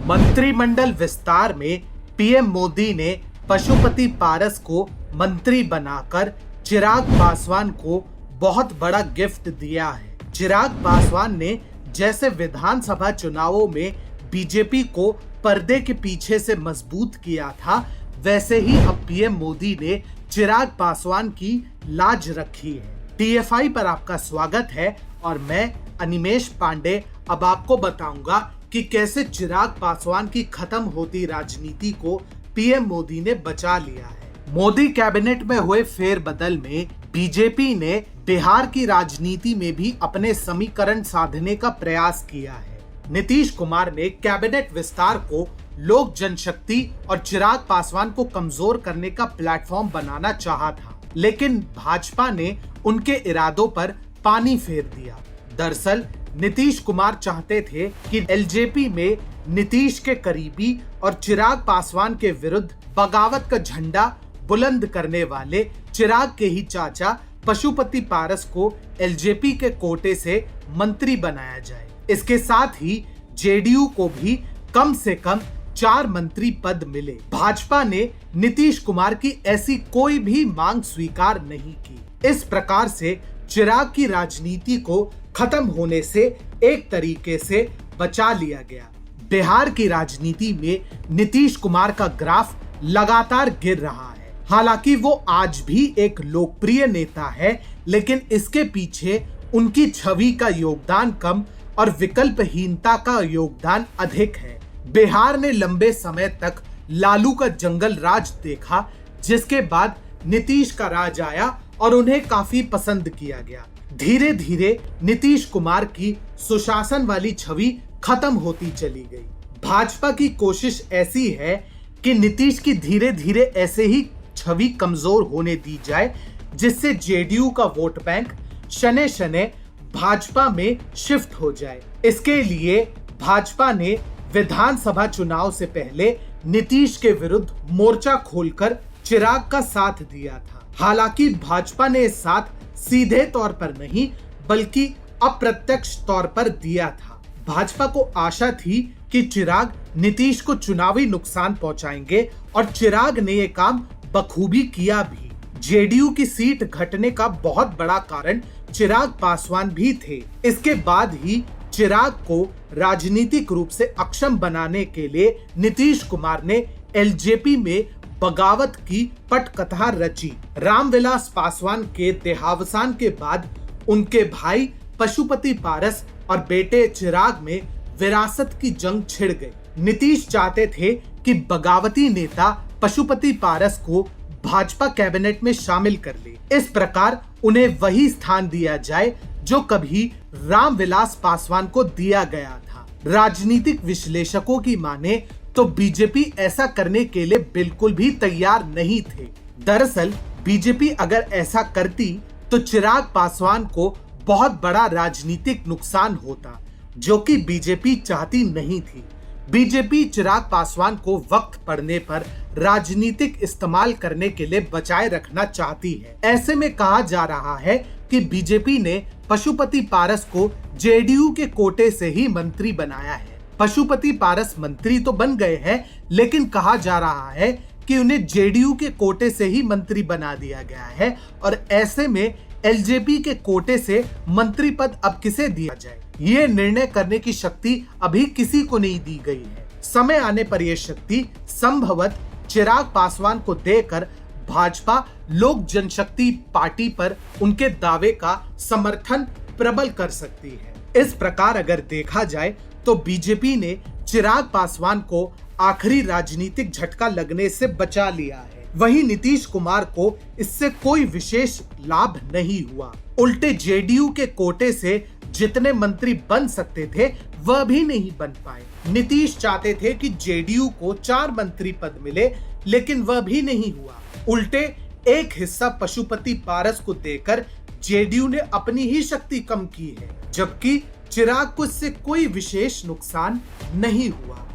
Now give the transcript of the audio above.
मंत्रिमंडल विस्तार में पीएम मोदी ने पशुपति पारस को मंत्री बनाकर चिराग पासवान को बहुत बड़ा गिफ्ट दिया है। चिराग पासवान ने जैसे विधानसभा चुनावों में बीजेपी को पर्दे के पीछे से मजबूत किया था, वैसे ही अब पीएम मोदी ने चिराग पासवान की लाज रखी है। टीएफआई पर आपका स्वागत है और मैं अनिमेष पांडे अब आपको बताऊंगा कि कैसे चिराग पासवान की खत्म होती राजनीति को पीएम मोदी ने बचा लिया है। मोदी कैबिनेट में हुए फेरबदल में बीजेपी ने बिहार की राजनीति में भी अपने समीकरण साधने का प्रयास किया है। नीतीश कुमार ने कैबिनेट विस्तार को लोक जनशक्ति और चिराग पासवान को कमजोर करने का प्लेटफॉर्म बनाना चाहा था, लेकिन भाजपा ने उनके इरादों पर पानी फेर दिया। दरअसल नीतीश कुमार चाहते थे कि एलजेपी में नीतीश के करीबी और चिराग पासवान के विरुद्ध बगावत का झंडा बुलंद करने वाले चिराग के ही चाचा पशुपति पारस को एलजेपी के कोटे से मंत्री बनाया जाए। इसके साथ ही जेडीयू को भी कम से कम 4 मंत्री पद मिले। भाजपा ने नीतीश कुमार की ऐसी कोई भी मांग स्वीकार नहीं की। इस प्रकार से चिराग की राजनीति को खत्म होने से एक तरीके से बचा लिया गया। बिहार की राजनीति में नीतीश कुमार का ग्राफ लगातार गिर रहा है। हालांकि वो आज भी एक लोकप्रिय नेता है, लेकिन इसके पीछे उनकी छवि का योगदान कम और विकल्पहीनता का योगदान अधिक है। बिहार ने लंबे समय तक लालू का जंगल राज देखा, जिसके बाद नीतीश का राज आया और उन्हें काफी पसंद किया गया। धीरे धीरे नीतीश कुमार की सुशासन वाली छवि खत्म होती चली गई। भाजपा की कोशिश ऐसी है कि नीतीश की धीरे धीरे ऐसे ही छवि कमजोर होने दी जाए, जिससे जेडीयू का वोट बैंक शने शने भाजपा में शिफ्ट हो जाए। इसके लिए भाजपा ने विधानसभा चुनाव से पहले नीतीश के विरुद्ध मोर्चा खोलकर चिराग का साथ दिया था। हालांकि भाजपा ने इस साथ सीधे तौर पर नहीं बल्कि अप्रत्यक्ष तौर पर दिया था। भाजपा को आशा थी कि चिराग नीतीश को चुनावी नुकसान पहुंचाएंगे और चिराग ने यह काम बखूबी किया भी। जेडीयू की सीट घटने का बहुत बड़ा कारण चिराग पासवान भी थे। इसके बाद ही चिराग को राजनीतिक रूप से अक्षम बनाने के लिए नीतीश कुमार ने एलजेपी में बगावत की पटकथा रची। रामविलास पासवान के देहावसान के बाद उनके भाई पशुपति पारस और बेटे चिराग में विरासत की जंग छिड़ गई। नीतीश चाहते थे कि बगावती नेता पशुपति पारस को भाजपा कैबिनेट में शामिल कर ले। इस प्रकार उन्हें वही स्थान दिया जाए जो कभी रामविलास पासवान को दिया गया था। राजनीतिक विश्लेषकों की माने तो बीजेपी ऐसा करने के लिए बिल्कुल भी तैयार नहीं थे। दरअसल बीजेपी अगर ऐसा करती तो चिराग पासवान को बहुत बड़ा राजनीतिक नुकसान होता, जो कि बीजेपी चाहती नहीं थी। बीजेपी चिराग पासवान को वक्त पड़ने पर राजनीतिक इस्तेमाल करने के लिए बचाए रखना चाहती है। ऐसे में कहा जा रहा है कि बीजेपी ने पशुपति पारस को जेडीयू के कोटे से ही मंत्री बनाया है। पशुपति पारस मंत्री तो बन गए हैं, लेकिन कहा जा रहा है कि उन्हें जेडीयू के कोटे से ही मंत्री बना दिया गया है और ऐसे में एलजेपी के कोटे से मंत्री पद अब किसे दिया जाए, ये निर्णय करने की शक्ति अभी किसी को नहीं दी गई है। समय आने पर यह शक्ति संभवत चिराग पासवान को देकर भाजपा लोक जनशक्ति पार्टी पर उनके दावे का समर्थन प्रबल कर सकती है। इस प्रकार अगर देखा जाए तो बीजेपी ने चिराग पासवान को आखिरी राजनीतिक झटका लगने से बचा लिया है। वहीं नीतीश कुमार को इससे कोई विशेष लाभ नहीं हुआ। उल्टे जेडीयू के कोटे से जितने मंत्री बन सकते थे वह भी नहीं बन पाए। नीतीश चाहते थे कि जेडीयू को 4 मंत्री पद मिले, लेकिन वह भी नहीं हुआ। उल्टे एक हिस्सा पशुपति पारस को देकर जेडीयू ने अपनी ही शक्ति कम की है, जबकि चिराग को इससे कोई विशेष नुकसान नहीं हुआ।